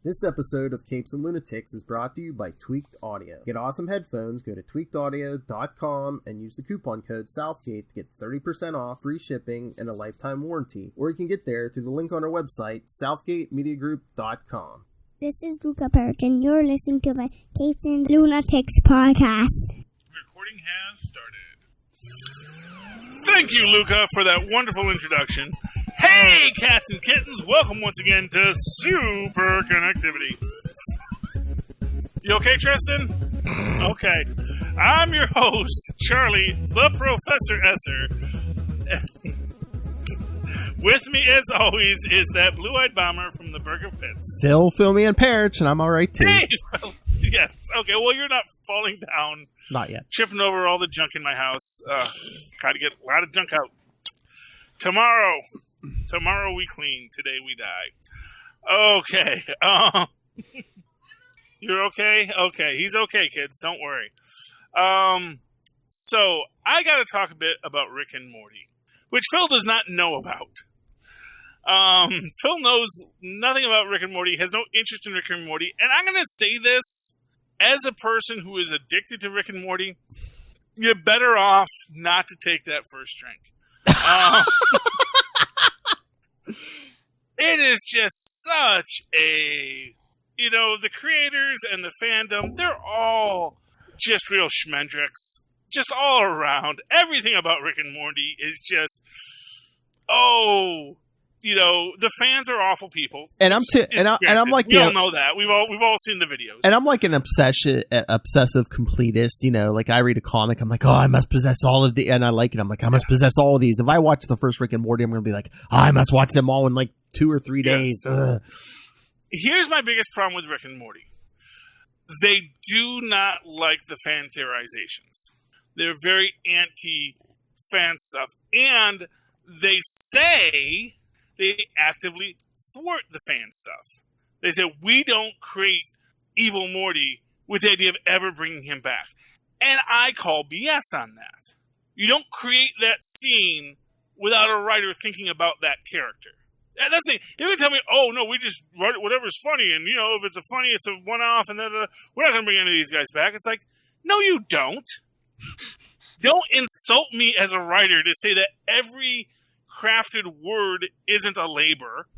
This episode of Capes and Lunatics is brought to you by Tweaked Audio. Get awesome headphones, go to tweakedaudio.com and use the coupon code Southgate to get 30% off, free shipping, and a lifetime warranty. Or you can get there through the link on our website, southgatemediagroup.com. This is Luca Perich, and you're listening to the Capes and Lunatics podcast. Recording has started. Thank you, Luca, for that wonderful introduction. Hey, cats and kittens! Welcome once again to Superconnectivity. You okay, Tristan? Okay. I'm your host, Charlie, the Professor Esser. With me, as always, is that blue-eyed bomber from the Burg of Pits. Phil, me, and Perich, and I'm all right, too. Hey, Phil. Yes. Okay, well, you're not falling down. Not yet. Chipping over all the junk in my house. Got to get a lot of junk out. Tomorrow we clean. Today we die. Okay. You're okay? Okay. He's okay, kids. Don't worry. So, I got to talk a bit about Rick and Morty, which Phil does not know about. Phil knows nothing about Rick and Morty, has no interest in Rick and Morty, and I'm going to say this as a person who is addicted to Rick and Morty, you're better off not to take that first drink. It is just such a, the creators and the fandom, they're all just real schmendricks. Just all around. Everything about Rick and Morty is just, the fans are awful people. And I'm like, we all know that. We've all seen the videos. And I'm like an obsessive completist. Like I read a comic, I'm like, oh, I must possess all of the, and I like it. I'm like, I must possess all of these. If I watch the first Rick and Morty, I'm going to be like, oh, I must watch them all in like 2 or 3 days. Yes. Here's my biggest problem with Rick and Morty. They do not like the fan theorizations. They're very anti-fan stuff. And they say they actively thwart the fan stuff. They say, we don't create evil Morty with the idea of ever bringing him back. And I call BS on that. You don't create that scene without a writer thinking about that character. And that's it. You can tell me, oh, no, we just write whatever's funny. And, if it's funny, it's a one-off. And we're not going to bring any of these guys back. It's like, no, you don't. Don't insult me as a writer to say that every crafted word isn't a labor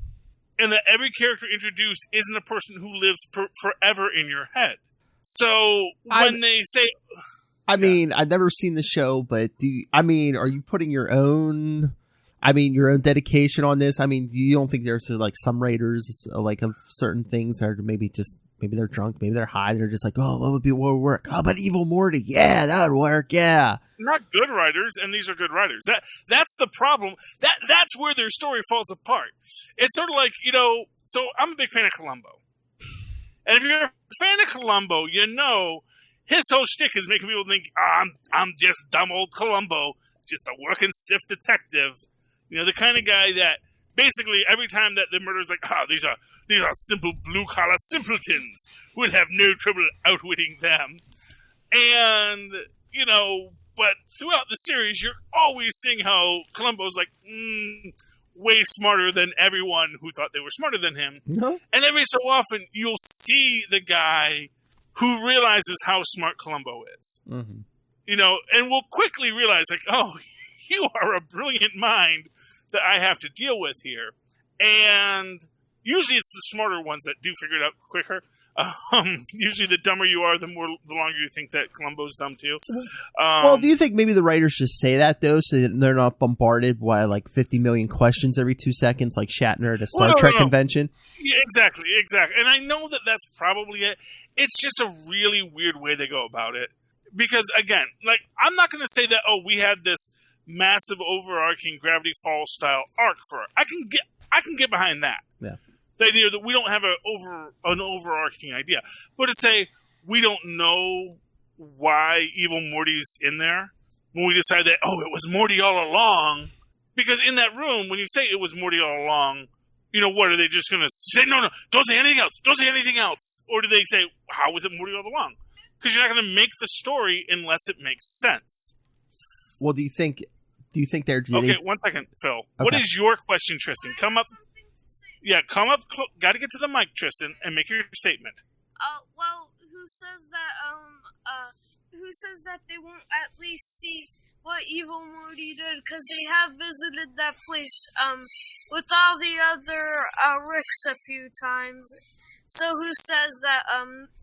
and that every character introduced isn't a person who lives forever in your head. So when they say... I've never seen the show, but are you putting your own dedication on this? You don't think there's like some writers like of certain things that are maybe they're drunk, maybe they're high, they're just like, oh, what would work? How about Evil Morty? Yeah, that would work, yeah. Not good writers, and these are good writers. That's the problem. That's where their story falls apart. It's sort of like, so I'm a big fan of Columbo. And if you're a fan of Columbo, his whole shtick is making people think, I'm just dumb old Columbo, just a working stiff detective. The kind of guy that basically every time that the murder's like, these are simple blue-collar simpletons who would have no trouble outwitting them. And, but throughout the series, you're always seeing how Columbo's like, way smarter than everyone who thought they were smarter than him. Mm-hmm. And every so often, you'll see the guy who realizes how smart Columbo is. Mm-hmm. And will quickly realize, like, oh, you are a brilliant mind that I have to deal with here. And usually it's the smarter ones that do figure it out quicker. Usually the dumber you are, the longer you think that Columbo's dumb too. Well, do you think maybe the writers just say that, though, so that they're not bombarded by like 50 million questions every 2 seconds, like Shatner at a Star Trek convention? Yeah, exactly. And I know that that's probably it. It's just a really weird way they go about it. Because, again, like, I'm not going to say that, we had this massive overarching Gravity Falls style arc for it. I can get behind that. Yeah. The idea that we don't have an overarching idea. But to say we don't know why Evil Morty's in there when we decide that, it was Morty all along. Because in that room, when you say it was Morty all along, what are they just going to say? No, don't say anything else. Don't say anything else. Or do they say, how was it Morty all along? Because you're not going to make the story unless it makes sense. Well, do you think they're... Okay, 1 second, Phil. Okay. What is your question, Tristan? Come up. Yeah, come up. Got to get to the mic, Tristan, and make your statement. Well, who says that they won't at least see what Evil Morty did, because they have visited that place with all the other Ricks a few times. So who says that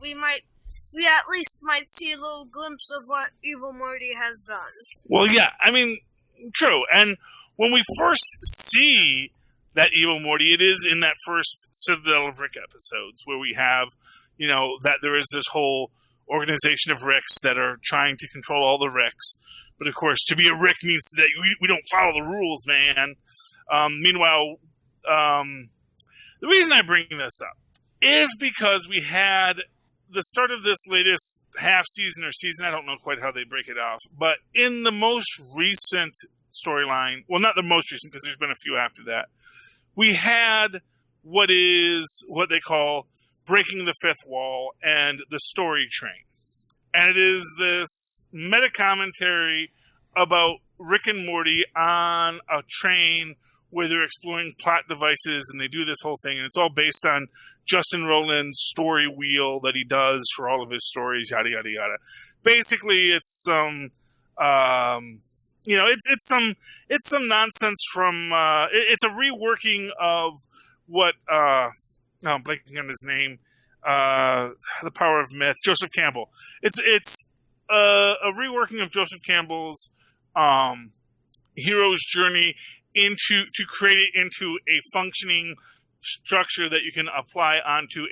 we at least might see a little glimpse of what Evil Morty has done? Well, yeah, I mean, true. And when we first see that Evil Morty, it is in that first Citadel of Rick episodes where we have, that there is this whole organization of Ricks that are trying to control all the Ricks. But, of course, to be a Rick means that we don't follow the rules, man. Meanwhile, the reason I bring this up is because we had the start of this latest half season or season. I don't know quite how they break it off. But in the most recent storyline, well, not the most recent because there's been a few after that, we had what they call breaking the fifth wall and the story train. And it is this meta-commentary about Rick and Morty on a train where they're exploring plot devices, and they do this whole thing. And it's all based on Justin Roiland's story wheel that he does for all of his stories, yada, yada, yada. Basically, it's some, it's some nonsense from, it's a reworking of what, I'm blanking on his name, The Power of Myth, Joseph Campbell. It's a reworking of Joseph Campbell's hero's journey to create it into a functioning structure that you can apply onto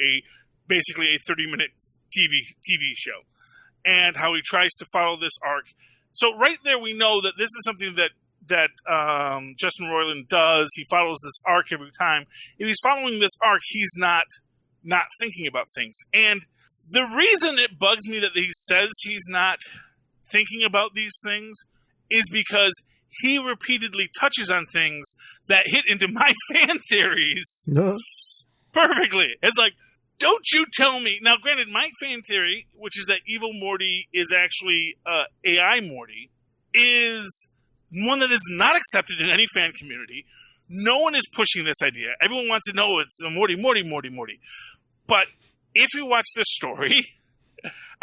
basically a 30-minute TV show, and how he tries to follow this arc. So right there, we know that this is something that Justin Roiland does. He follows this arc every time. If he's following this arc, he's not thinking about things. And the reason it bugs me that he says he's not thinking about these things is because he repeatedly touches on things that hit into my fan theories perfectly. It's like, don't you tell me. Now, granted, my fan theory, which is that Evil Morty is actually AI Morty, is one that is not accepted in any fan community. No one is pushing this idea. Everyone wants to know it's Morty. But if you watch this story,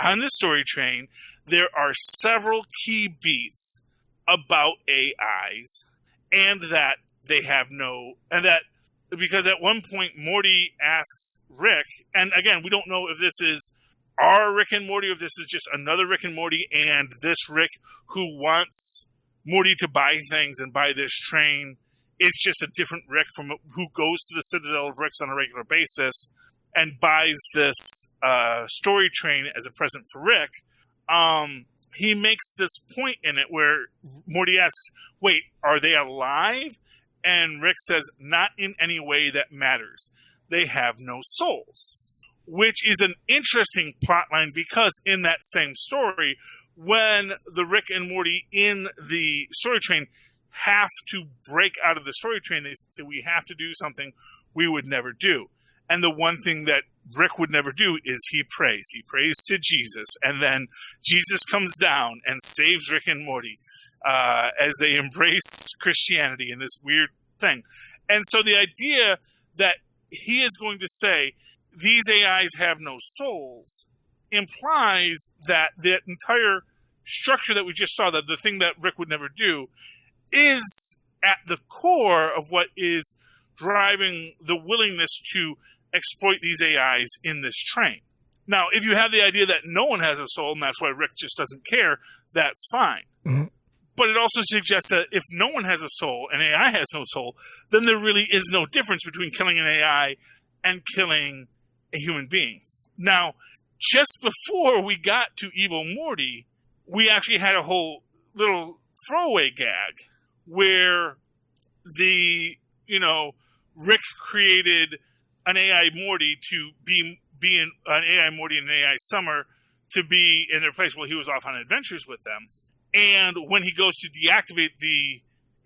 on the story train, there are several key beats about AIs, and that they have because at one point Morty asks Rick, and again, we don't know if this is our Rick and Morty or if this is just another Rick and Morty, and this Rick who wants Morty to buy things and buy this train is just a different Rick from who goes to the Citadel of Ricks on a regular basis and buys this story train as a present for Rick. He makes this point in it where Morty asks, wait, are they alive? And Rick says, not in any way that matters. They have no souls. Which is an interesting plotline because in that same story, when the Rick and Morty in the story train have to break out of the story train, they say, we have to do something we would never do. And the one thing that Rick would never do is he prays. He prays to Jesus. And then Jesus comes down and saves Rick and Morty as they embrace Christianity in this weird thing. And so the idea that he is going to say, these AIs have no souls, implies that the entire structure that we just saw, that the thing that Rick would never do, is at the core of what is driving the willingness to exploit these AIs in this train. Now, if you have the idea that no one has a soul, and that's why Rick just doesn't care, that's fine. Mm-hmm. But it also suggests that if no one has a soul and AI has no soul, then there really is no difference between killing an AI and killing a human being. Now, just before we got to Evil Morty, we actually had a whole little throwaway gag where Rick created an AI Morty to be an AI Morty and an AI Summer to be in their place while he was off on adventures with them. And when he goes to deactivate the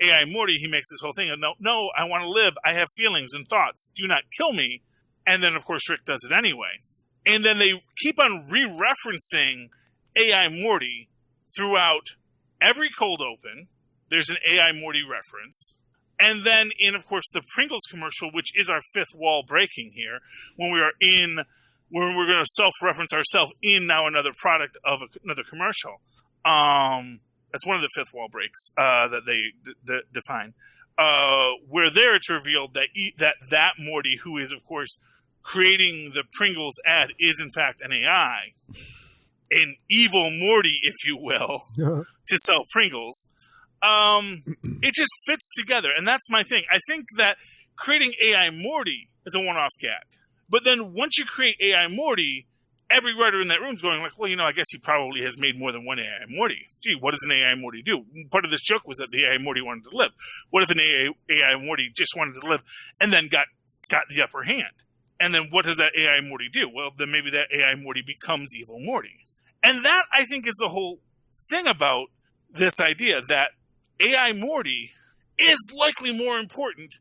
AI Morty, he makes this whole thing of, no, I want to live. I have feelings and thoughts. Do not kill me. And then, of course, Rick does it anyway. And then they keep on re-referencing AI Morty throughout every cold open. There's an AI Morty reference. And then in, of course, the Pringles commercial, which is our fifth wall breaking here, when we're going to self-reference ourselves in now another product of another commercial. That's one of the fifth wall breaks that they define. Where there it's revealed that Morty, who is, of course, creating the Pringles ad, is in fact an AI. An evil Morty, if you will, to sell Pringles. It just fits together, and that's my thing. I think that creating AI Morty is a one-off gag. But then once you create AI Morty, every writer in that room is going like, well, I guess he probably has made more than one AI Morty. Gee, what does an AI Morty do? Part of this joke was that the AI Morty wanted to live. What if an AI Morty just wanted to live and then got the upper hand? And then what does that AI Morty do? Well, then maybe that AI Morty becomes evil Morty. And that, I think, is the whole thing about this idea that AI Morty is likely more important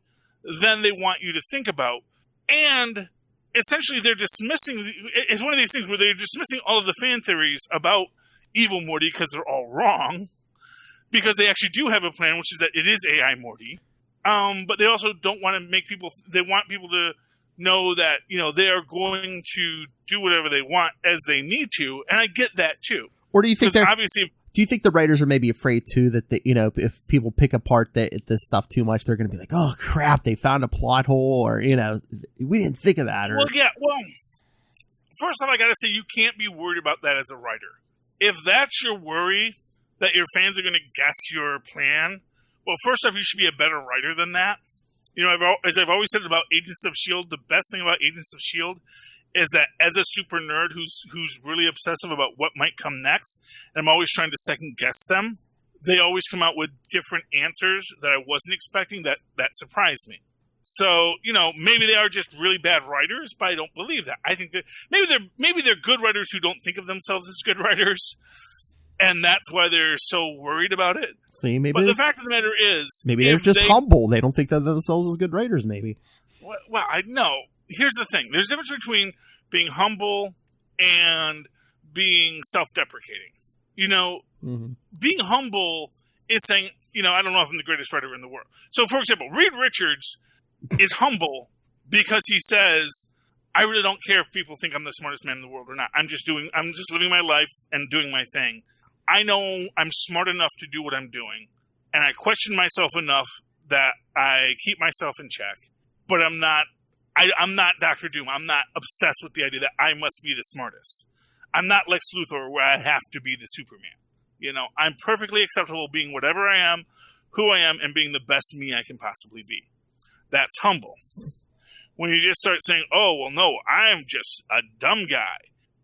than they want you to think about. And essentially they're dismissing, it's one of these things where they're dismissing all of the fan theories about evil Morty because they're all wrong, because they actually do have a plan, which is that it is AI Morty. But they also don't want to make people, they want people to know that, they are going to do whatever they want as they need to. And I get that too. Or do you think obviously, do you think the writers are maybe afraid too that if people pick apart this stuff too much, they're going to be like, oh crap, they found a plot hole, or we didn't think of that. Or... Well, yeah. Well, first off, I got to say you can't be worried about that as a writer. If that's your worry, that your fans are going to guess your plan, well, first off, you should be a better writer than that. As I've always said about Agents of S.H.I.E.L.D., the best thing about Agents of S.H.I.E.L.D. is that as a super nerd who's really obsessive about what might come next, and I'm always trying to second guess them, they always come out with different answers that I wasn't expecting that surprised me. So, maybe they are just really bad writers, but I don't believe that. I think that maybe they're good writers who don't think of themselves as good writers, and that's why they're so worried about it. See, but the fact of the matter is, maybe they're just humble. They don't think of themselves as good writers. Maybe. Well, I know. Here's the thing. There's a difference between being humble and being self-deprecating. Being humble is saying, I don't know if I'm the greatest writer in the world. So, for example, Reed Richards is humble because he says, I really don't care if people think I'm the smartest man in the world or not. I'm just living my life and doing my thing. I know I'm smart enough to do what I'm doing, and I question myself enough that I keep myself in check, but I'm not Dr. Doom. I'm not obsessed with the idea that I must be the smartest. I'm not Lex Luthor where I have to be the Superman. I'm perfectly acceptable being whatever I am, who I am, and being the best me I can possibly be. That's humble. When you just start saying, oh, well, no, I'm just a dumb guy,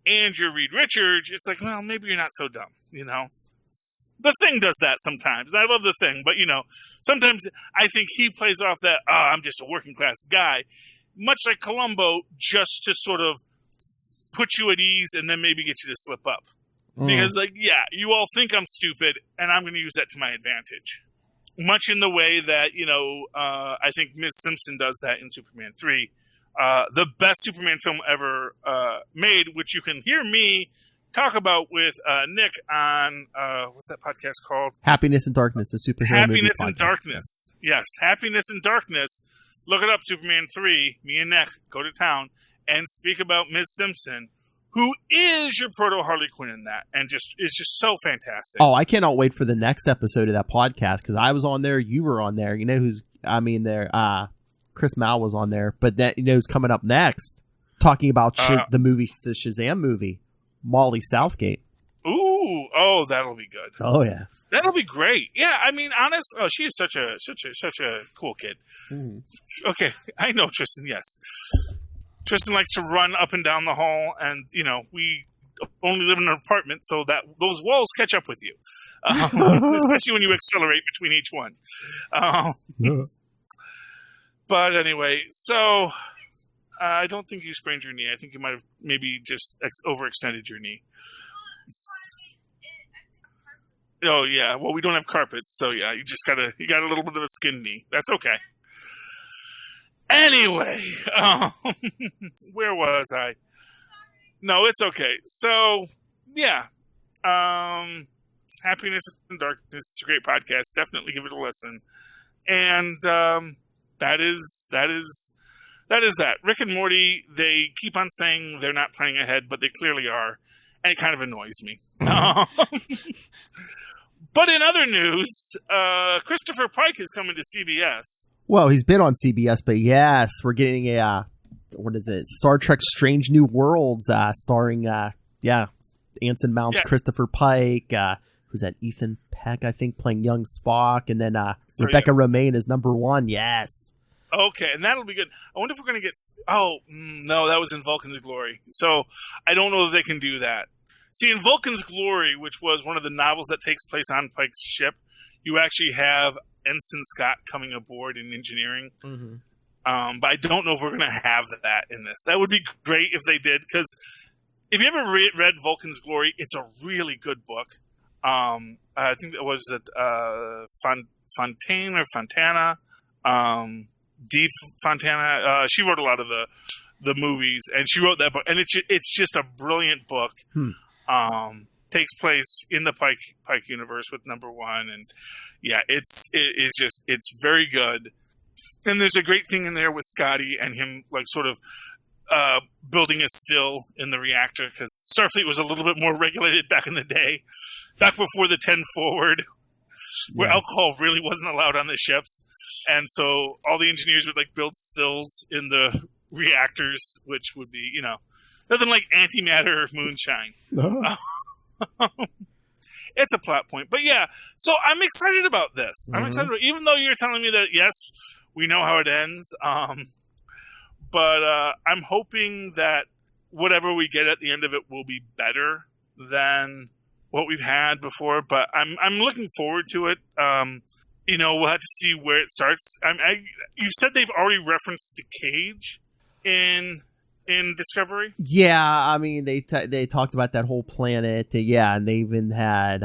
and you're Reed Richards, it's like, well, maybe you're not so dumb, The Thing does that sometimes. I love The Thing, but, sometimes I think he plays off that, I'm just a working class guy, much like Columbo, just to sort of put you at ease and then maybe get you to slip up. Because, you all think I'm stupid, and I'm going to use that to my advantage. Much in the way that, I think Ms. Simpson does that in Superman 3. The best Superman film ever made, which you can hear me talk about with Nick on, what's that podcast called? Happiness and Darkness, the superhero Happiness movie and podcast. Darkness. Yes, Happiness and Darkness. Look it up, Superman 3. Me and Nick go to town and speak about Ms. Simpson, who is your proto Harley Quinn in that, and is just so fantastic. Oh, I cannot wait for the next episode of that podcast, because I was on there, you were on there. Chris Mal was on there, but that who's coming up next, talking about the Shazam movie, Molly Southgate. Ooh, oh, that'll be good. Oh yeah, that'll be great. Yeah, she is such a cool kid. Mm. Okay, I know Tristan. Yes. Tristan likes to run up and down the hall, and, we only live in an apartment, so that those walls catch up with you, especially when you accelerate between each one. But anyway, so I don't think you sprained your knee. I think you might have maybe just overextended your knee. Oh, yeah. Well, we don't have carpets, so yeah, you got a little bit of a skin knee. That's okay. Anyway, where was I? No, it's okay. So, yeah. Happiness and Darkness is a great podcast. Definitely give it a listen. And that is that. Rick and Morty, they keep on saying they're not planning ahead, but they clearly are, and it kind of annoys me. But in other news, Christopher Pike is coming to CBS. Well, he's been on CBS, but yes, we're getting a what is it? Star Trek: Strange New Worlds, starring Anson Mount's Christopher Pike. Who's that? Ethan Peck, I think, playing young Spock, and then Rebecca Romaine is number 1. Yes. Okay, and that'll be good. I wonder if we're going to get... Oh, no, that was in Vulcan's Glory. So I don't know if they can do that. See, in Vulcan's Glory, which was one of the novels that takes place on Pike's ship, you actually have Ensign Scott coming aboard in engineering. Mm-hmm. But I don't know if we're going to have that in this. That would be great if they did, because if you ever read Vulcan's Glory, it's a really good book. I think it was Fontaine or Fontana. D. Fontana. She wrote a lot of the movies, and she wrote that book, and it's just a brilliant book. Takes place in the Pike universe with number 1, and it's very good. And there's a great thing in there with Scotty and him, like, sort of building a still in the reactor, because Starfleet was a little bit more regulated back in the day, back before the 10 forward. Where alcohol really wasn't allowed on the ships. And so all the engineers would, like, build stills in the reactors, which would be, nothing like antimatter moonshine. It's a plot point. But yeah, so I'm excited about this. I'm excited even though you're telling me that, yes, we know how it ends. But I'm hoping that whatever we get at the end of it will be better than what we've had before, but I'm looking forward to it. We'll have to see where it starts. You said they've already referenced the cage in Discovery. Yeah, I mean they talked about that whole planet. And they even had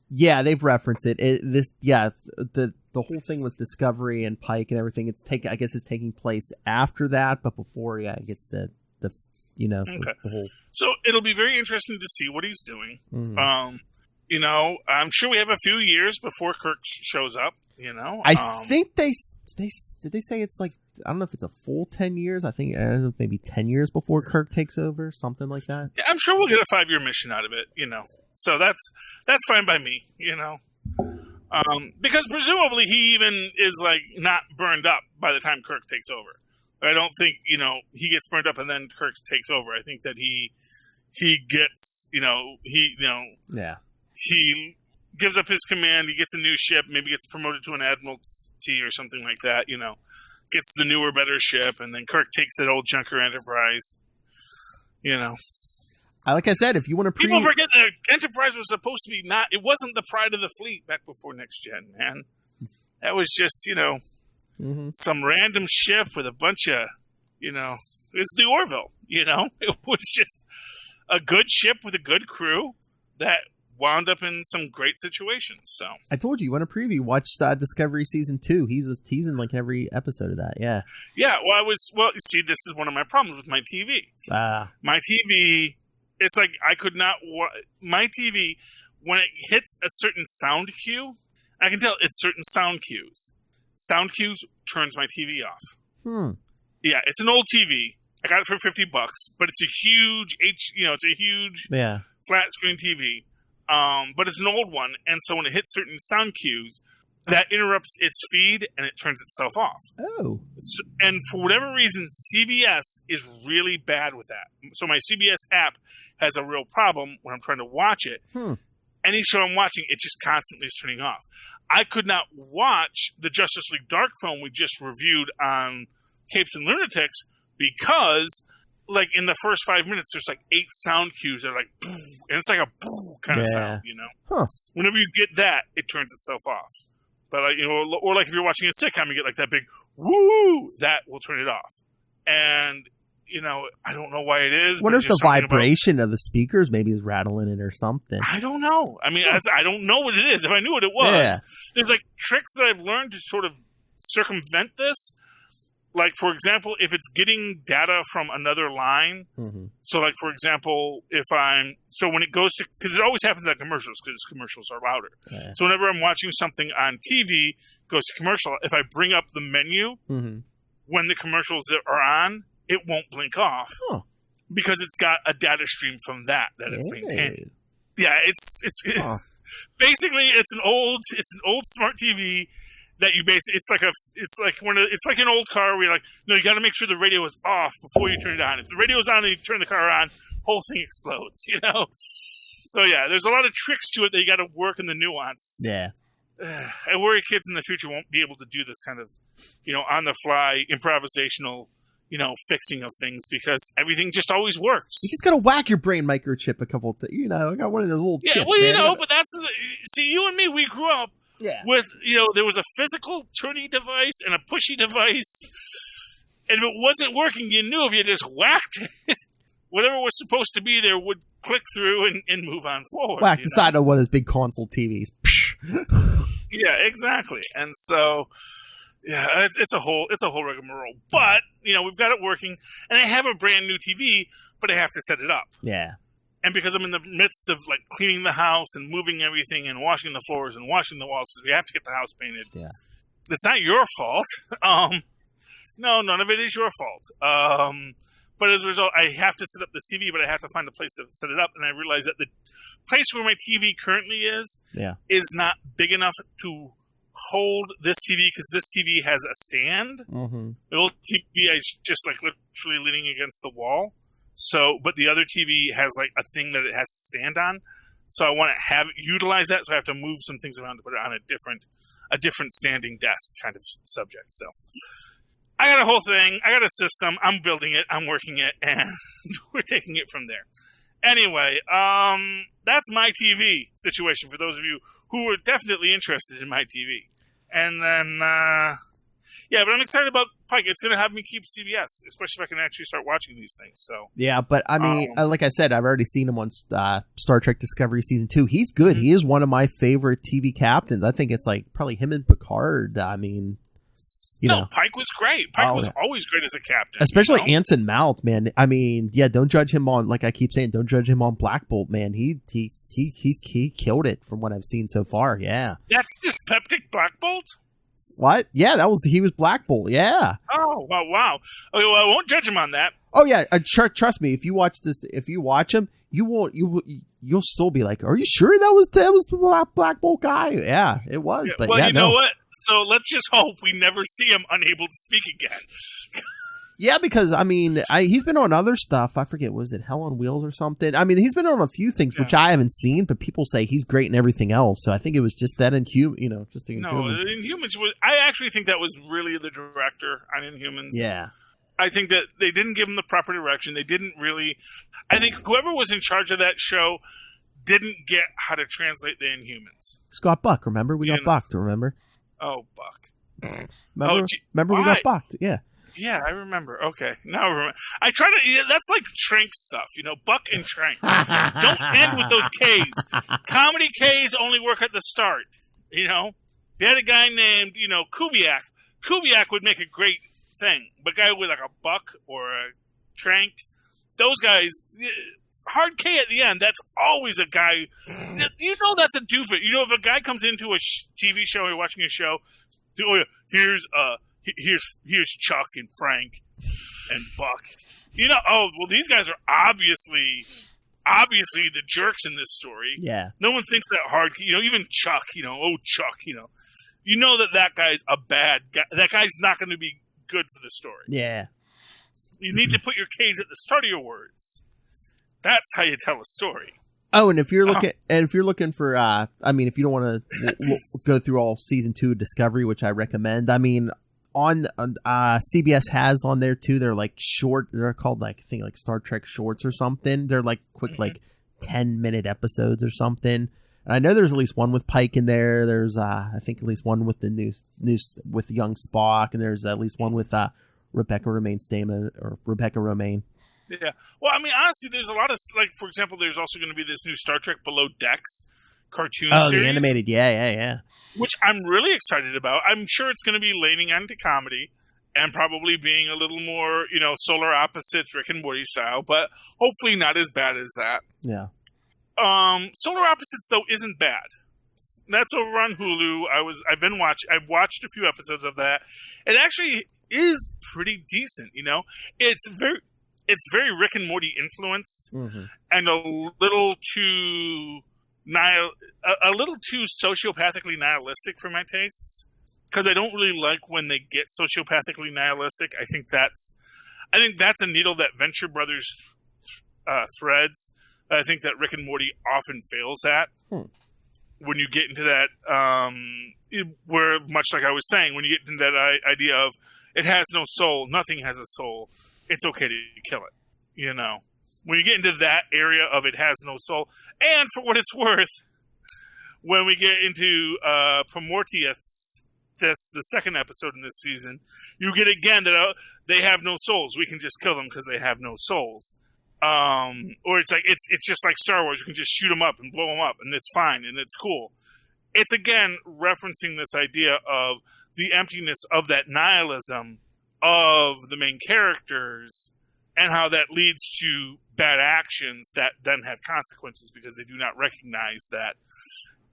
they've referenced it. The whole thing with Discovery and Pike and everything. I guess it's taking place after that, but before it gets the the whole. So it'll be very interesting to see what he's doing. I'm sure we have a few years before Kirk shows up. I think did they say it's like, I don't know if it's a full 10 years. I think maybe 10 years before Kirk takes over, something like that. Yeah, I'm sure we'll get a 5-year mission out of it. So that's fine by me. Because presumably he even is, like, not burned up by the time Kirk takes over. I don't think, he gets burned up and then Kirk takes over. I think that he gets, he gives up his command. He gets a new ship, maybe gets promoted to an admiralty or something like that, gets the newer, better ship. And then Kirk takes that old junker Enterprise, Like I said, if you want to people forget that Enterprise was supposed to be it wasn't the pride of the fleet back before Next Gen, man. That was just, some random ship with a bunch of, it was the Orville, It was just a good ship with a good crew that wound up in some great situations. So I told you want a preview. Watch Discovery Season 2. He's in like every episode of that. Yeah. Yeah. Well, you see, this is one of my problems with my TV. My TV, it's like I could not my TV, when it hits a certain sound cue, I can tell it's certain sound cues. Sound cues turns my TV off. Yeah, it's an old TV. I got it for $50, but it's a huge flat screen TV. But it's an old one, and so when it hits certain sound cues, that interrupts its feed and it turns itself off. Oh. And for whatever reason, CBS is really bad with that. So my CBS app has a real problem when I'm trying to watch it. Any show I'm watching, it just constantly is turning off. I could not watch the Justice League Dark film we just reviewed on Capes and Lunatics because, like, in the first 5 minutes, there's like 8 sound cues that are like, boo, and it's like a boo kind of sound, Whenever you get that, it turns itself off. But, like, or like if you're watching a sitcom, you get like that big woo, that will turn it off. And, I don't know why it is. What if the vibration of the speakers maybe is rattling it or something? I don't know. I mean, I don't know what it is. If I knew what it was, there's like tricks that I've learned to sort of circumvent this. like, for example, if it's getting data from another line, so like, for example, when it goes to, because it always happens at commercials, because commercials are louder. Yeah. So whenever I'm watching something on TV, goes to commercial, if I bring up the menu, when the commercials are on, it won't blink off. Because it's got a data stream from that it's maintaining. Yeah, it's basically it's an old smart TV that you it's like an old car where you're like, no, you got to make sure the radio is off before you turn it on. If the radio is on and you turn the car on, whole thing explodes, you know? So yeah, there's a lot of tricks to it that you got to work in the nuance. Yeah. I worry kids in the future won't be able to do this kind of, on the fly improvisational, fixing of things, because everything just always works. You just got to whack your brain microchip a couple of I got one of those little chips. Yeah, well, but see, you and me, we grew up with, there was a physical turny device and a pushy device. And if it wasn't working, you knew if you just whacked it, whatever was supposed to be there would click through and move on forward. Whack the side of one of those big console TVs. Yeah, exactly. And so, yeah, it's a whole rigmarole. But, we've got it working. And I have a brand new TV, but I have to set it up. Yeah. And because I'm in the midst of like cleaning the house and moving everything and washing the floors and washing the walls, so we have to get the house painted. Yeah, it's not your fault. No, none of it is your fault. But as a result, I have to set up the TV, but I have to find a place to set it up. And I realize that the place where my TV currently is not big enough to hold this TV, because this TV has a stand. The old TV is just like literally leaning against the wall. So, but the other TV has like a thing that it has to stand on. So I want to utilize that. So I have to move some things around to put it on a different standing desk kind of subject. So I got a whole thing. I got a system. I'm building it. I'm working it, and we're taking it from there. Anyway, that's my TV situation for those of you who are definitely interested in my TV. And then, but I'm excited about Pike. It's going to have me keep CBS, especially if I can actually start watching these things. So yeah, but I mean, like I said, I've already seen him on Star Trek Discovery Season 2. He's good. He is one of my favorite TV captains. I think it's like probably him and Picard. I mean, Pike was great. Pike was always great as a captain. Especially Anson Mount, man. I mean, yeah, don't judge him on, like I keep saying, don't judge him on Black Bolt, man. He killed it from what I've seen so far. Yeah. That's dyspeptic Black Bolt? What? Yeah, he was Black Bolt. Yeah. Oh, wow. Okay, well, I won't judge him on that. Oh yeah, trust me. If you watch him, you'll still be like, "Are you sure that was the Black Bolt guy?" Yeah, it was. Yeah, but well, you know what? So let's just hope we never see him unable to speak again. Yeah, because I mean, he's been on other stuff. I forget, was it Hell on Wheels or something? I mean, he's been on a few things which I haven't seen, but people say he's great in everything else. So I think it was just that Inhumans. No, Inhumans was. I actually think that was really the director on Inhumans. Yeah. I think that they didn't give him the proper direction. They didn't really. I think whoever was in charge of that show didn't get how to translate the Inhumans. Scott Buck, remember? We got bucked, remember? Oh, Buck. Remember we got bucked, yeah. Yeah, I remember. Okay. Now I remember. I try to... that's like Trank stuff, Buck and Trank. Don't end with those Ks. Comedy Ks only work at the start, If you had a guy named, Kubiak would make a great thing. But a guy with like a Buck or a Trank, those guys... Hard K at the end, that's always a guy... that's a doofus. If a guy comes into a TV show or you're watching a show, here's Chuck and Frank and Buck. These guys are obviously the jerks in this story. Yeah. No one thinks that hard. Even Chuck, Chuck, that guy's a bad guy. That guy's not going to be good for the story. Yeah. You need to put your K's at the start of your words. That's how you tell a story. Oh, and if you're looking for, if you don't want to go through all season 2 of Discovery, which I recommend, on CBS has on there too. They're like short. They're called like Star Trek shorts or something. They're like quick, like 10-minute episodes or something. And I know there's at least one with Pike in there. There's I think at least one with the new with young Spock, and there's at least one with Rebecca Romaine. Yeah. Well, honestly, there's a lot of, like, for example, there's also going to be this new Star Trek Below Decks cartoon series. Oh, the animated. Yeah. Which I'm really excited about. I'm sure it's going to be leaning onto comedy. and probably being a little more, solar opposites, Rick and Morty style, but hopefully not as bad as that. Yeah. Solar Opposites, though, isn't bad. That's over on Hulu. I've watched a few episodes of that. It actually is pretty decent, It's very Rick and Morty influenced, and a little too sociopathically nihilistic for my tastes. Because I don't really like when they get sociopathically nihilistic. I think that's a needle that Venture Brothers threads. I think that Rick and Morty often fails at. When you get into that, where, much like I was saying, when you get into that idea of it has no soul, nothing has a soul, it's okay to kill it. When you get into that area of it has no soul, and for what it's worth, when we get into Prometheus, the second episode in this season, you get again that they have no souls. We can just kill them because they have no souls. Or it's like it's just like Star Wars. You can just shoot them up and blow them up, and it's fine and it's cool. It's again referencing this idea of the emptiness of that nihilism of the main characters, and how that leads to bad actions that then have consequences because they do not recognize that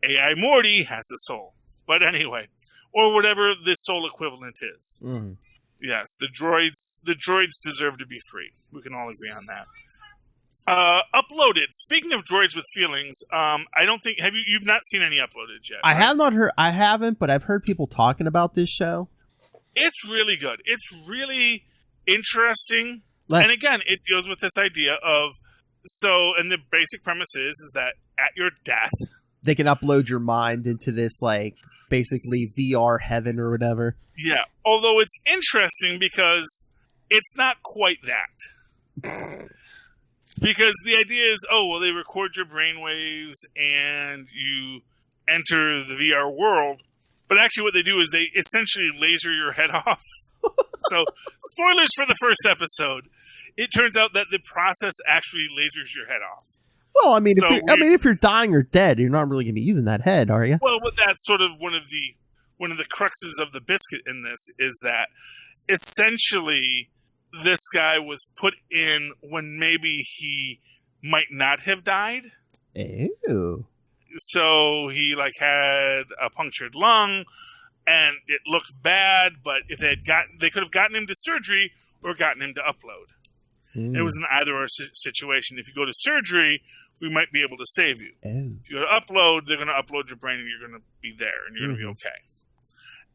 AI Morty has a soul. But anyway. Or whatever this soul equivalent is. Mm-hmm. Yes, the droids deserve to be free. We can all agree on that. Uploaded. Speaking of droids with feelings, I don't think you've not seen any uploaded yet. Right? I haven't, but I've heard people talking about this show. It's really good. It's really interesting. And again, it deals with this idea of and the basic premise is that at your death, they can upload your mind into this basically VR heaven or whatever. Yeah, although it's interesting because it's not quite that. Because the idea is, they record your brainwaves and you enter the VR world, but actually what they do is they essentially laser your head off. So, spoilers for the first episode. It turns out that the process actually lasers your head off. Well, I mean, if you're dying or dead, you're not really going to be using that head, are you? Well, but that's sort of one of the cruxes of the biscuit in this is that essentially this guy was put in when maybe he might not have died. Ew. So he had a punctured lung, and it looked bad. But if they could have gotten him to surgery or gotten him to upload. It was an either-or situation. If you go to surgery, we might be able to save you. Oh. If you go to upload, they're going to upload your brain and you're going to be there and you're going to be okay.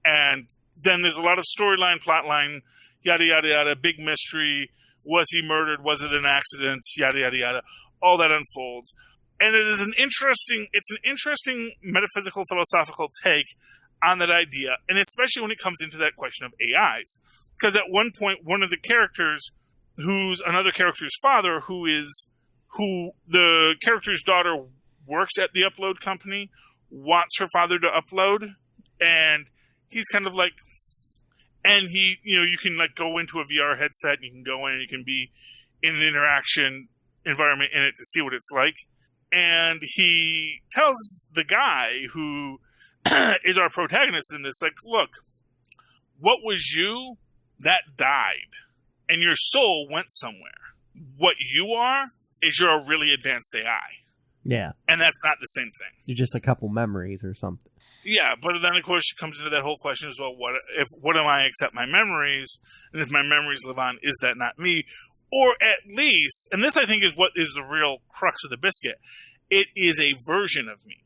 And then there's a lot of storyline, plotline, yada, yada, yada, big mystery. Was he murdered? Was it an accident? Yada, yada, yada. All that unfolds. And it's an interesting metaphysical, philosophical take on that idea. And especially when it comes into that question of AIs. Because at one point, one of the characters, who's another character's father, who the character's daughter works at the upload company, wants her father to upload, and he's kind of and he, you can go into a VR headset, and you can go in and you can be in an interaction environment in it to see what it's like. And he tells the guy who is our protagonist in this, look, what was you that died? And your soul went somewhere. What you are is you're a really advanced AI. Yeah. And that's not the same thing. You're just a couple memories or something. Yeah, but then of course it comes into that whole question as well, what am I except my memories? And if my memories live on, is that not me? Or at least, and this I think is what is the real crux of the biscuit, it is a version of me.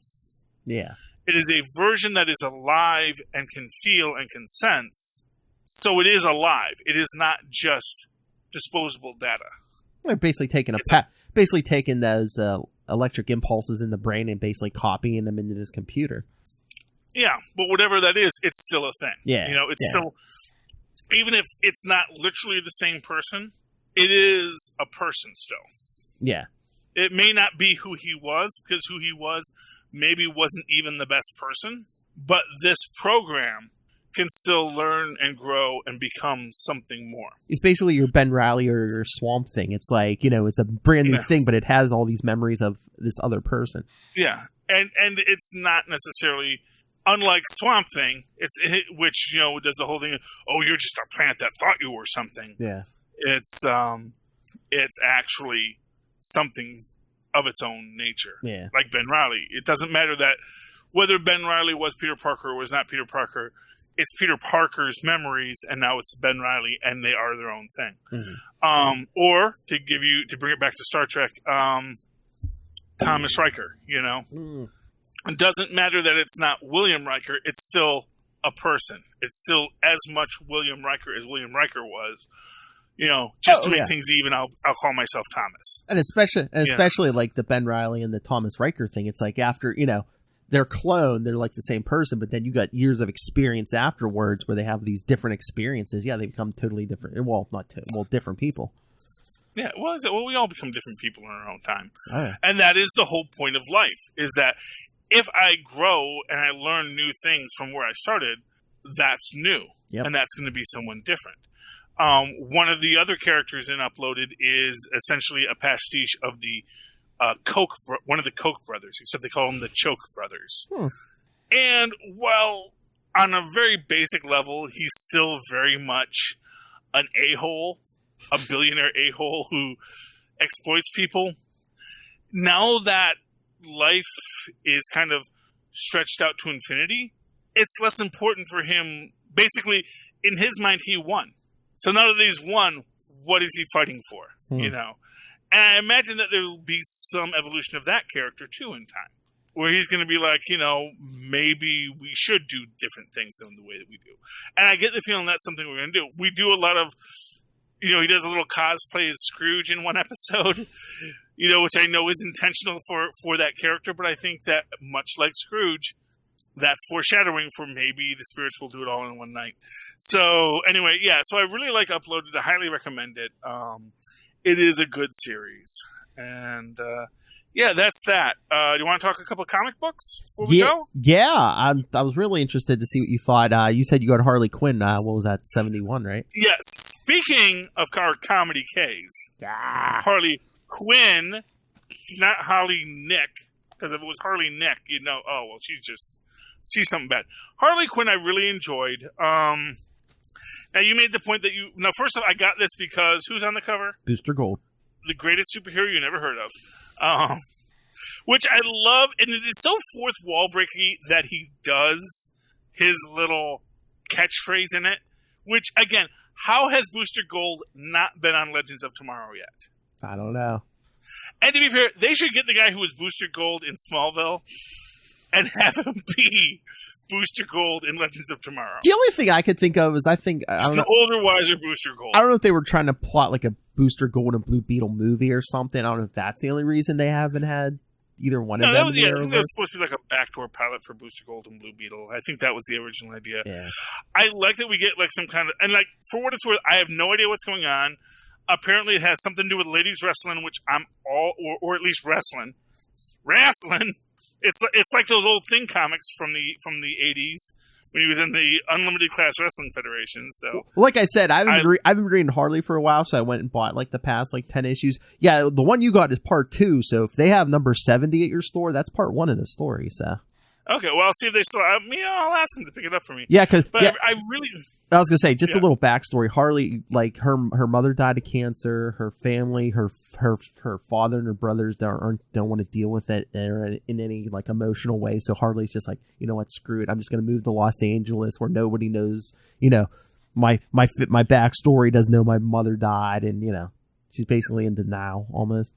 Yeah. It is a version that is alive and can feel and can sense. So it is alive. It is not just disposable data. They're basically taking taking those electric impulses in the brain and basically copying them into this computer. Yeah, but whatever that is, it's still a thing. Yeah, it's still, even if it's not literally the same person, it is a person still. Yeah. It may not be who he was, because who he was maybe wasn't even the best person, but this program can still learn and grow and become something more. It's basically your Ben Reilly or your Swamp Thing. It's it's a brand new thing, but it has all these memories of this other person. Yeah. And it's not necessarily unlike Swamp Thing, which does the whole thing. Oh, you're just a plant that thought you were something. Yeah. It's actually something of its own nature. Yeah. Like Ben Reilly. It doesn't matter that whether Ben Reilly was Peter Parker or was not Peter Parker. It's Peter Parker's memories, and now it's Ben Reilly, and they are their own thing. Mm-hmm. Or to bring it back to Star Trek, Thomas Riker. It doesn't matter that it's not William Riker. It's still a person. It's still as much William Riker as William Riker was. Just to make things even, I'll call myself Thomas. And especially like the Ben Reilly and the Thomas Riker thing. It's like after, they're cloned, they're like the same person, but then you got years of experience afterwards where they have these different experiences. Yeah, they become totally different. Well, different people. Yeah, well, we all become different people in our own time. Oh, yeah. And that is the whole point of life, is that if I grow and I learn new things from where I started, that's new. Yep. And that's going to be someone different. One of the other characters in Uploaded is essentially a pastiche of the one of the Koch brothers, except they call them the Choke brothers. And while on a very basic level, he's still very much an a-hole, a billionaire a-hole who exploits people. Now that life is kind of stretched out to infinity, it's less important for him. Basically, in his mind, he won. So now that he's won, what is he fighting for? And I imagine that there will be some evolution of that character too in time, where he's going to be like, maybe we should do different things than the way that we do. And I get the feeling that's something we're going to do. We do a lot of, he does a little cosplay as Scrooge in one episode, which I know is intentional for that character. But I think that much like Scrooge, that's foreshadowing for maybe the spirits will do it all in one night. So anyway, so I really like Uploaded. I highly recommend it. It is a good series. And that's that. Do you want to talk a couple of comic books before we go? Yeah, I was really interested to see what you thought. You said you got Harley Quinn. What was that, 71, right? Yeah, speaking of comedy Ks, Harley Quinn, she's not Harley Nick, because if it was Harley Nick, she's something bad. Harley Quinn I really enjoyed. Now, you made the point that first off, I got this because who's on the cover? Booster Gold. The greatest superhero you never heard of. Which I love, and it is so fourth wall breaky that he does his little catchphrase in it. Which, again, how has Booster Gold not been on Legends of Tomorrow yet? I don't know. And to be fair, they should get the guy who was Booster Gold in Smallville and have him be Booster Gold in Legends of Tomorrow. The only thing I could think of is an older, wiser Booster Gold. I don't know if they were trying to plot like a Booster Gold and Blue Beetle movie or something. I don't know if that's the only reason they haven't had either one of them. I think that was supposed to be like a backdoor pilot for Booster Gold and Blue Beetle. I think that was the original idea. Yeah. I like that we get like some kind of, and like for what it's worth, I have no idea what's going on. Apparently, it has something to do with ladies wrestling, which I'm all, or at least wrestling. It's like those old Thing comics from the 80s when he was in the Unlimited Class Wrestling Federation. So, like I said, I've been reading Harley for a while, so I went and bought like the past 10 issues. Yeah, the one you got is part 2. So if they have number 70 at your store, that's part 1 of the story. So okay, well, I'll see if they still. I'll ask them to pick it up for me. Yeah, because I really. I was gonna say just a little backstory. Harley, like her mother died of cancer. Her family, her father and her brothers don't want to deal with it in any like emotional way. So Harley's just like, you know what, screw it. I'm just gonna move to Los Angeles where nobody knows. My backstory, doesn't know my mother died, and she's basically in denial almost.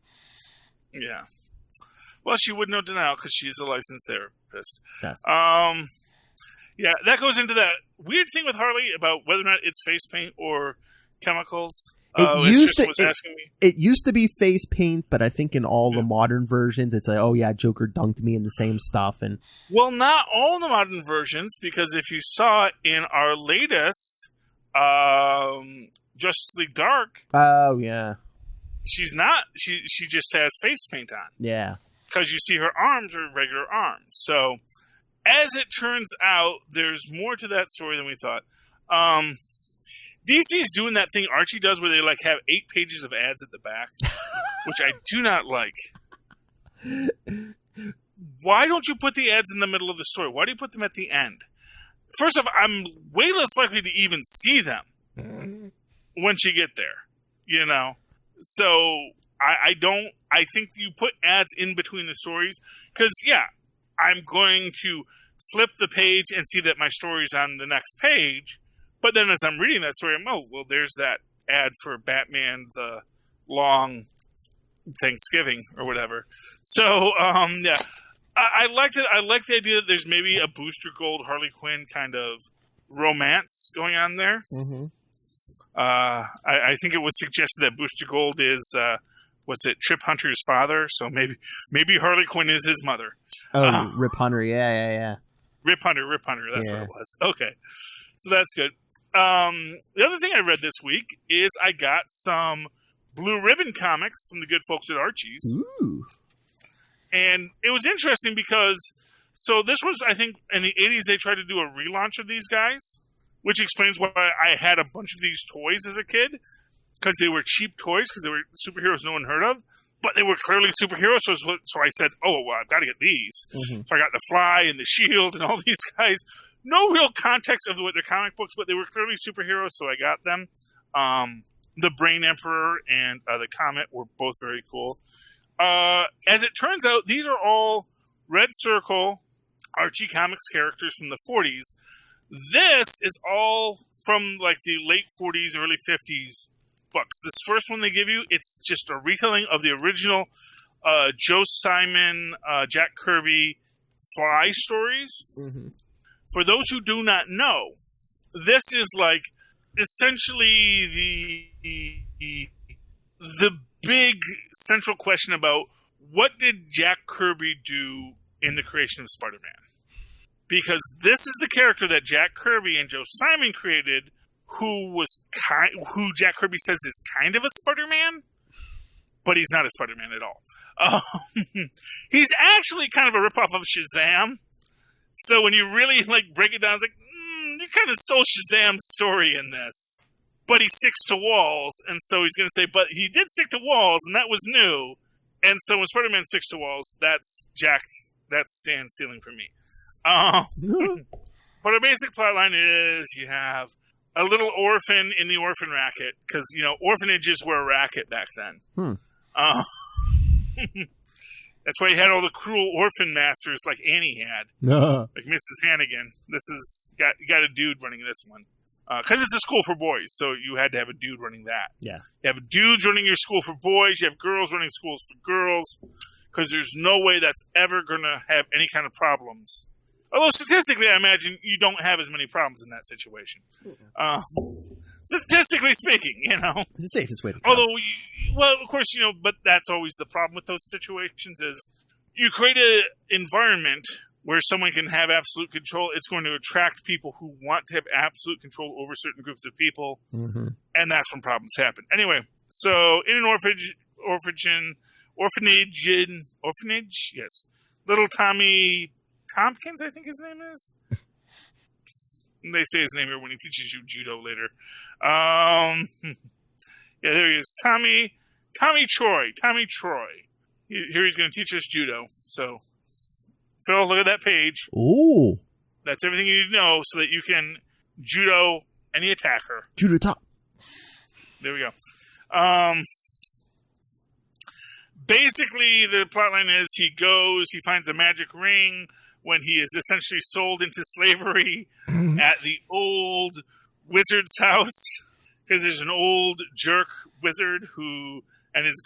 Yeah. Well, she would know denial because she's a licensed therapist. Yes. Yeah, that goes into that weird thing with Harley about whether or not it's face paint or chemicals. It used to be face paint, but I think in all the modern versions, it's like, oh yeah, Joker dunked me in the same stuff. And well, not all the modern versions, because if you saw in our latest Justice League Dark, oh yeah, she's not. She just has face paint on. Yeah, because you see her arms are regular arms. So. As it turns out, there's more to that story than we thought. DC's doing that thing Archie does where they have 8 pages of ads at the back, which I do not like. why don't you put the ads in the middle of the story? Why do you put them at the end? First off, I'm way less likely to even see them once you get there, you know? So I think you put ads in between the stories because, yeah, I'm going to flip the page and see that my story's on the next page. But then as I'm reading that story, there's that ad for Batman, the long Thanksgiving or whatever. So, yeah. I liked it. I like the idea that there's maybe a Booster Gold Harley Quinn kind of romance going on there. Mm-hmm. I think it was suggested that Booster Gold is Trip Hunter's father. So maybe Harley Quinn is his mother. Oh, Rip Hunter. Yeah. Rip Hunter. That's what it was. Okay, so that's good. The other thing I read this week is I got some Blue Ribbon comics from the good folks at Archie's. Ooh. And it was interesting because, so this was, I think, in the 80s, they tried to do a relaunch of these guys, which explains why I had a bunch of these toys as a kid, because they were cheap toys, because they were superheroes no one heard of, but they were clearly superheroes, so I said, I've got to get these. Mm-hmm. So I got the Fly and the Shield and all these guys. No real context of their comic books, but they were clearly superheroes, so I got them. The Brain Emperor and the Comet were both very cool. As it turns out, these are all Red Circle Archie Comics characters from the 40s. This is all from like the late 40s, early 50s books. This first one they give you, it's just a retelling of the original Joe Simon, Jack Kirby Fly stories. Mm-hmm. For those who do not know, this is like essentially the big central question about what did Jack Kirby do in the creation of Spider-Man? Because this is the character that Jack Kirby and Joe Simon created, who Jack Kirby says is kind of a Spider-Man, but he's not a Spider-Man at all. He's actually kind of a ripoff of Shazam. So when you really break it down, it's like, you kind of stole Shazam's story in this. But he sticks to walls, and so he's going to say, but he did stick to walls, and that was new. And so when Spider-Man sticks to walls, that's Stan stealing from me. But our basic plotline is you have a little orphan in the orphan racket, because, orphanages were a racket back then. That's why you had all the cruel orphan masters like Annie had. Like Mrs. Hannigan. You got a dude running this one. Because it's a school for boys, so you had to have a dude running that. Yeah. You have dudes running your school for boys. You have girls running schools for girls. Because there's no way that's ever going to have any kind of problems. Although statistically, I imagine you don't have as many problems in that situation. Statistically speaking, It's the safest way to go. Although, of course, but that's always the problem with those situations is you create an environment where someone can have absolute control. It's going to attract people who want to have absolute control over certain groups of people, mm-hmm. and that's when problems happen. Anyway, so in an orphanage, yes, little Tommy Tompkins, I think his name is. They say his name here when he teaches you judo later. Yeah, there he is, Tommy Troy. Here he's going to teach us judo. So, Phil, look at that page. Ooh. That's everything you need to know so that you can judo any attacker. Judo top. There we go. Basically, the plotline is he finds a magic ring when he is essentially sold into slavery at the old wizard's house. Because there's an old jerk wizard and his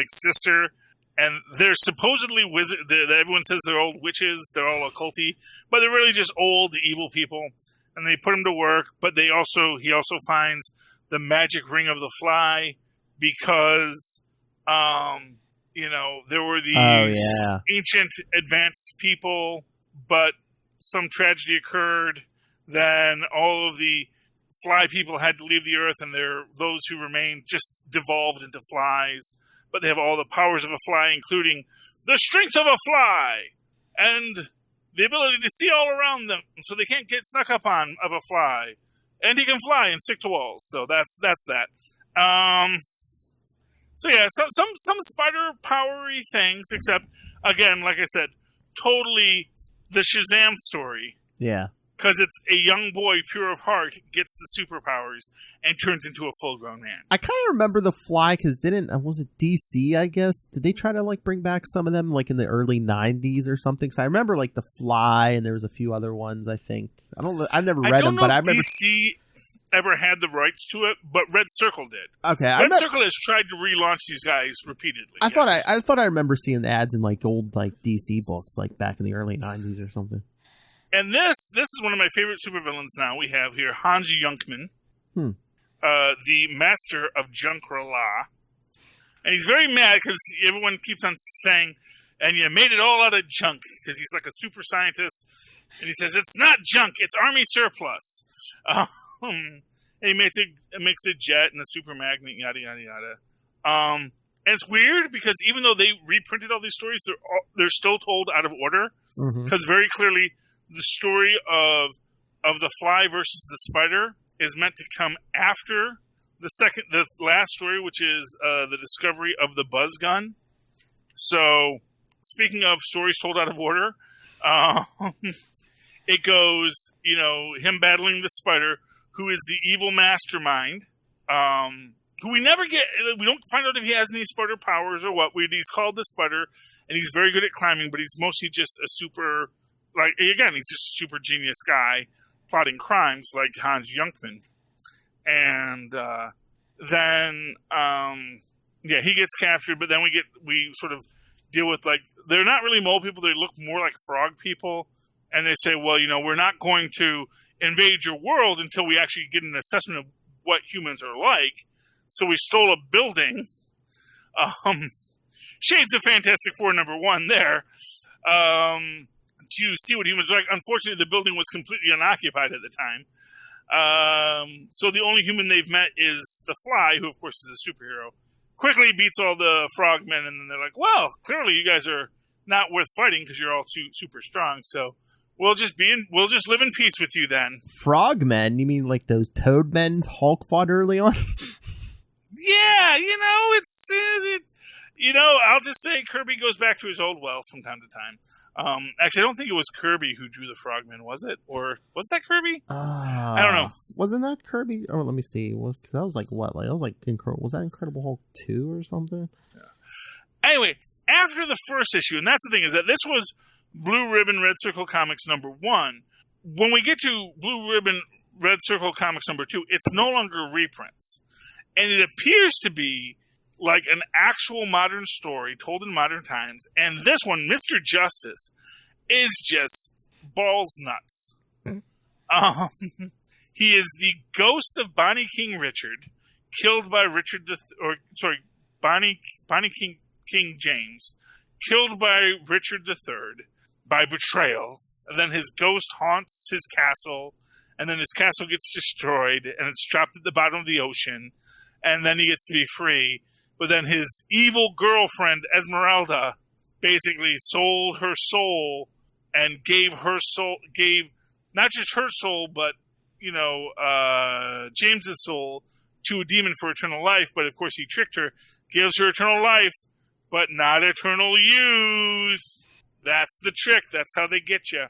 sister. And they're supposedly everyone says they're old witches, they're all occulty, but they're really just old evil people. And they put him to work, but he also finds the magic ring of the Fly because, there were these ancient advanced people, but some tragedy occurred. Then all of the Fly people had to leave the earth, and those who remained just devolved into flies. But they have all the powers of a fly, including the strength of a fly and the ability to see all around them, so they can't get snuck up on of a fly. And he can fly and stick to walls. So that's that. So yeah, some spider powery things, except again, like I said, totally the Shazam story. Yeah. Because it's a young boy, pure of heart, gets the superpowers and turns into a full-grown man. I kind of remember The Fly because was it DC, I guess? Did they try to like bring back some of them like in the early 90s or something? Because I remember like The Fly and there was a few other ones, I think. I've never read them, but I remember... DC ever had the rights to it, but Red Circle did. Okay. Red Circle has tried to relaunch these guys repeatedly. I thought I remember seeing ads in like old like DC books like back in the early 90s or something. And this is one of my favorite supervillains now. We have here Hans Junkman, the master of Junkrala. And he's very mad because everyone keeps on saying, and you made it all out of junk, because he's like a super scientist. And he says, it's not junk, it's army surplus. And he makes a jet and a super magnet, yada, yada, yada. And it's weird because even though they reprinted all these stories, they're still told out of order. Because very clearly, the story of the Fly versus the Spider is meant to come after the last story, which is the discovery of the buzz gun. So, speaking of stories told out of order, it goes, him battling the Spider, who is the evil mastermind, who we don't find out if he has any spider powers or what. He's called the Spider, and he's very good at climbing, but he's mostly just a super... he's just a super genius guy plotting crimes like Hans Junkman. And then he gets captured, but then we sort of deal with, they're not really mole people, they look more like frog people. And they say, well, we're not going to invade your world until we actually get an assessment of what humans are like. So we stole a building. Shades of Fantastic Four #1 there. To see what humans are like. Unfortunately, the building was completely unoccupied at the time. So the only human they've met is the Fly, who of course is a superhero. Quickly beats all the frogmen, and then they're like, well, clearly you guys are not worth fighting because you're all super strong, so we'll just live in peace with you then. Frogmen? You mean like those toad men Hulk fought early on? Yeah, I'll just say Kirby goes back to his old well from time to time. Actually, I don't think it was Kirby who drew the frogmen, was it? Or was that Kirby? I don't know. Wasn't that Kirby? Oh, let me see. That was like what? Was that Incredible Hulk 2 or something? Yeah. Anyway, after the first issue, and that's the thing, is that this was Blue Ribbon Red Circle Comics #1. When we get to Blue Ribbon Red Circle Comics #2, it's no longer reprints. And it appears to be like an actual modern story told in modern times. And this one, Mr. Justice, is just balls nuts. He is the ghost of Bonnie King Richard, killed by Bonnie King James, killed by Richard III by betrayal. And then his ghost haunts his castle, and then his castle gets destroyed, and it's trapped at the bottom of the ocean, and then he gets to be free. But then his evil girlfriend, Esmeralda, basically sold her soul and gave not just her soul, but, James's soul to a demon for eternal life. But of course he tricked her, gives her eternal life, but not eternal youth. That's the trick. That's how they get you.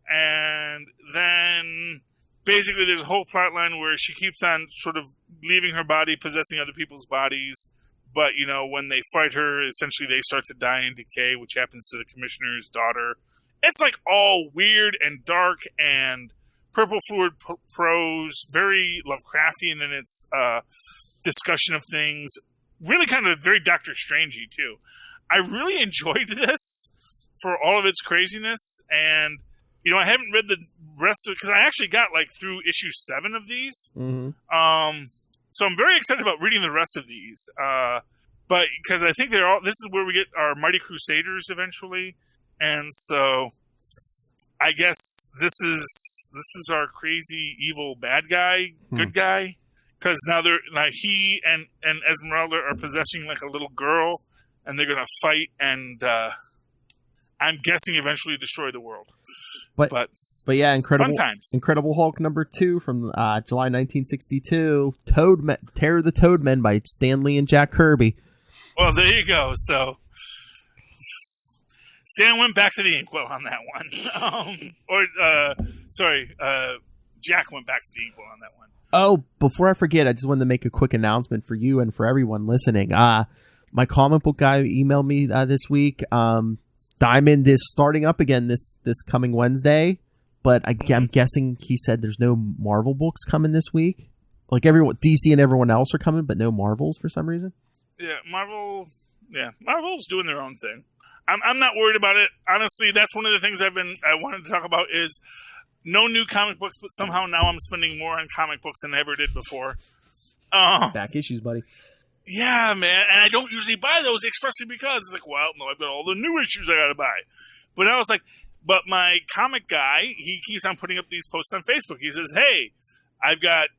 And then basically there's a whole plot line where she keeps on sort of leaving her body, possessing other people's bodies. But, when they fight her, essentially they start to die and decay, which happens to the commissioner's daughter. It's like all weird and dark and purple fluid prose, very Lovecraftian in its discussion of things. Really kind of very Doctor Strangey, too. I really enjoyed this for all of its craziness. And, I haven't read the rest of it, because I actually got through issue 7 of these. Mm-hmm. So I'm very excited about reading the rest of these, but because I think this is where we get our Mighty Crusaders eventually, and so I guess this is our crazy evil bad guy, good guy, because now he and Esmeralda are possessing a little girl, and they're gonna fight, and I'm guessing eventually destroy the world. But yeah, fun times. Incredible Hulk #2 from July 1962. Terror of the Toadmen by Stan Lee and Jack Kirby. Well, there you go. So Stan went back to the inkwell on that one. Jack went back to the inkwell on that one. Oh, before I forget, I just wanted to make a quick announcement for you and for everyone listening. My comic book guy emailed me this week. Diamond is starting up again this coming Wednesday, but I'm guessing he said there's no Marvel books coming this week. Like everyone, DC and everyone else are coming, but no Marvels for some reason. Yeah, Marvel's doing their own thing. I'm not worried about it. Honestly, that's one of the things I wanted to talk about is no new comic books, but somehow now I'm spending more on comic books than I ever did before. Back issues, buddy. Yeah, man, and I don't usually buy those expressly because it's like, well, no, I've got all the new issues I gotta buy. But I was like, but my comic guy, he keeps on putting up these posts on Facebook. He says, hey, I've got,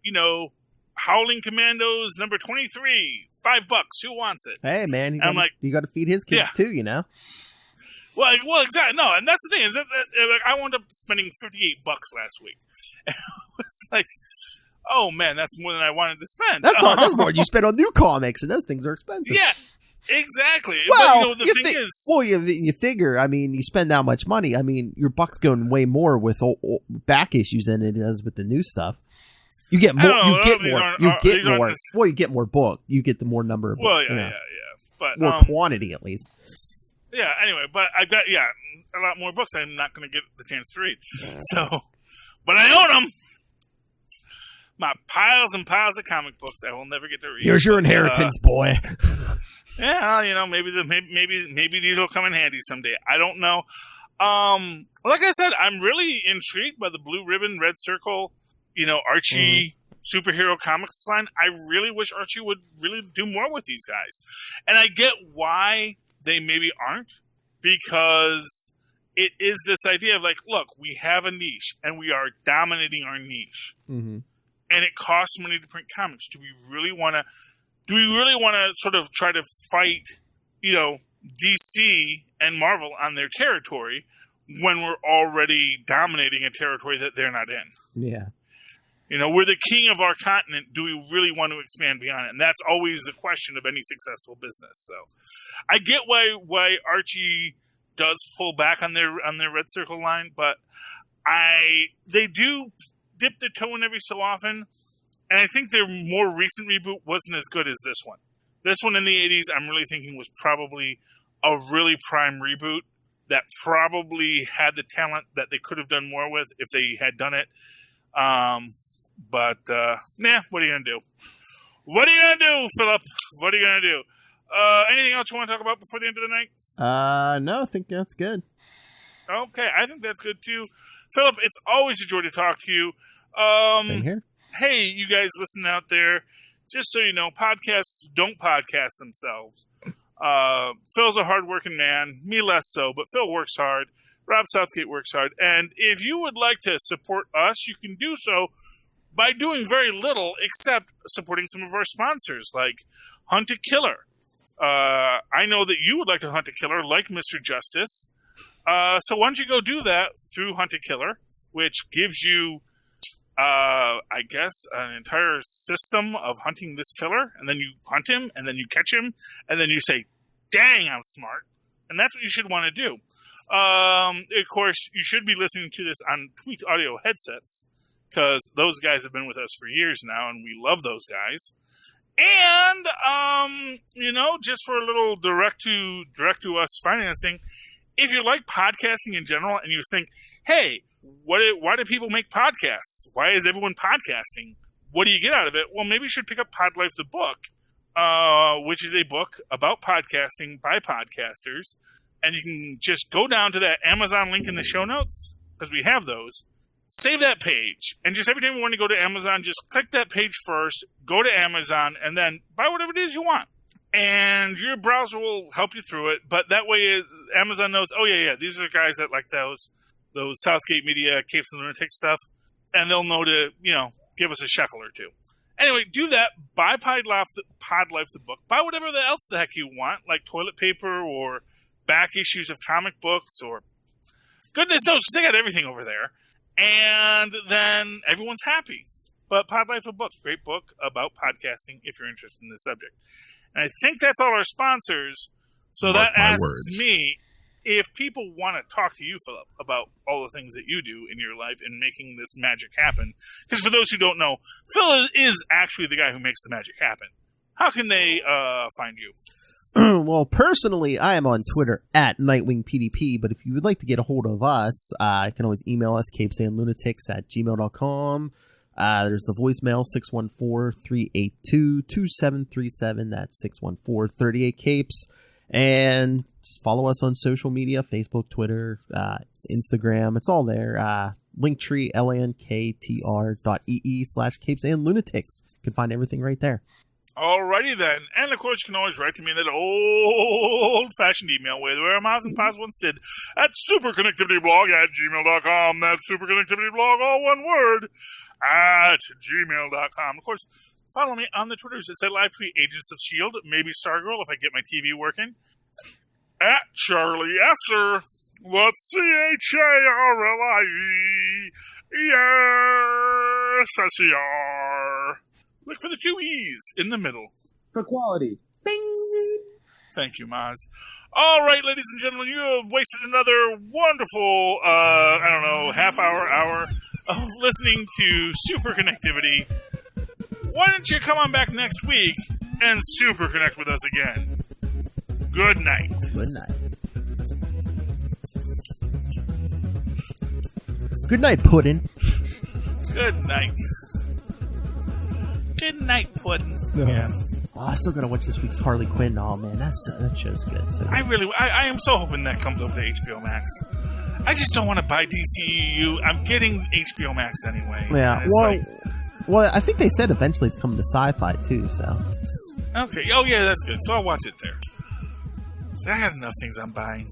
Howling Commandos number 23, $5. Who wants it? Hey, man, you got to feed his kids too, Well, exactly. No, and that's the thing is that I wound up spending $58 last week. And it was like, oh man, that's more than I wanted to spend. That's more than you spend on new comics, and those things are expensive. Yeah, exactly. Well, but, the thing is, you figure. I mean, you spend that much money. I mean, your buck's going way more with old back issues than it does with the new stuff. You get more. You get more. Well, you get more book. You get the more number of books. Well, yeah. But more quantity at least. Yeah. Anyway, but I've got a lot more books. I'm not going to get the chance to read. So, but I own them. My piles and piles of comic books I will never get to read. Here's your inheritance, boy. Yeah, maybe these will come in handy someday. I don't know. Like I said, I'm really intrigued by the Blue Ribbon, Red Circle, Archie superhero comics line. I really wish Archie would really do more with these guys. And I get why they maybe aren't, because it is this idea of like, look, we have a niche and we are dominating our niche. Mm-hmm. And it costs money to print comics. Do we really want to sort of try to fight, DC and Marvel on their territory when we're already dominating a territory that they're not in? Yeah. We're the king of our continent. Do we really want to expand beyond it? And that's always the question of any successful business. So I get why Archie does pull back on their Red Circle line, but they do dip their toe in every so often, and I think their more recent reboot wasn't as good as this one. This one in the 80s, I'm really thinking was probably a really prime reboot that probably had the talent that they could have done more with if they had done it. But what are you going to do? What are you going to do, Philip? What are you going to do? Anything else you want to talk about before the end of the night? No, I think that's good. Okay, I think that's good too. Philip, it's always a joy to talk to you. Same here. Hey, you guys listening out there, just so you know, podcasts don't podcast themselves. Phil's a hard-working man, me less so, but Phil works hard. Rob Southgate works hard. And if you would like to support us, you can do so by doing very little except supporting some of our sponsors, like Hunt a Killer. I know that you would like to hunt a killer like Mr. Justice. So why don't you go do that through Hunt a Killer, which gives you, I guess, an entire system of hunting this killer, and then you hunt him, and then you catch him, and then you say, dang, I'm smart. And that's what you should want to do. Of course, you should be listening to this on Tweaked Audio headsets, because those guys have been with us for years now, and we love those guys. And, just for a little direct to us financing, if you like podcasting in general and you think, hey, why do people make podcasts? Why is everyone podcasting? What do you get out of it? Well, maybe you should pick up Pod Life the book, which is a book about podcasting by podcasters. And you can just go down to that Amazon link in the show notes, because we have those. Save that page. And just every time you want to go to Amazon, just click that page first, go to Amazon, and then buy whatever it is you want. And your browser will help you through it. But that way, Amazon knows, oh, yeah, these are the guys that like those Southgate Media, Capes and Lunatic stuff. And they'll know to, give us a shekel or two. Anyway, do that. Buy Pod Life the book. Buy whatever else the heck you want, like toilet paper or back issues of comic books or goodness knows, because they got everything over there. And then everyone's happy. But Pod Life a book, great book about podcasting if you're interested in this subject. And I think that's all our sponsors. So that asks me, if people want to talk to you, Philip, about all the things that you do in your life and making this magic happen, because for those who don't know, Phil is actually the guy who makes the magic happen. How can they find you? Well, personally, I am on Twitter at NightwingPDP, but if you would like to get a hold of us, you can always email us, capesandlunatics@gmail.com. There's the voicemail, 614-382-2737. That's 614-38-CAPES. And just follow us on social media, Facebook, Twitter, Instagram. It's all there. Linktree, linktr.ee/capesandlunatics. You can find everything right there. Alrighty then. And of course, you can always write to me in that old-fashioned email way where Miles and Paz once did at superconnectivityblog@gmail.com. That's superconnectivityblog, all one word, at gmail.com. Of course, follow me on the Twitters. It's at live tweet Agents of S.H.I.E.L.D., maybe Stargirl if I get my TV working. At Charlie Esser. That's CHARLIE. Yes, SER. Look for the 2 E's in the middle. For quality. Bing! Thank you, Maz. All right, ladies and gentlemen, you have wasted another wonderful, half hour of listening to Superconnectivity. Why don't you come on back next week and super connect with us again? Good night. Good night. Good night, Puddin'. Good night. Good night, Puddin'. Yeah. Oh, I still gotta watch this week's Harley Quinn. Oh man, that show's good. So I am so hoping that comes over to HBO Max. I just don't want to buy DCU. I'm getting HBO Max anyway. Yeah. Well, I think they said eventually it's coming to Sci-Fi too. So. Okay. Oh yeah, that's good. So I'll watch it there. See, I have enough things I'm buying.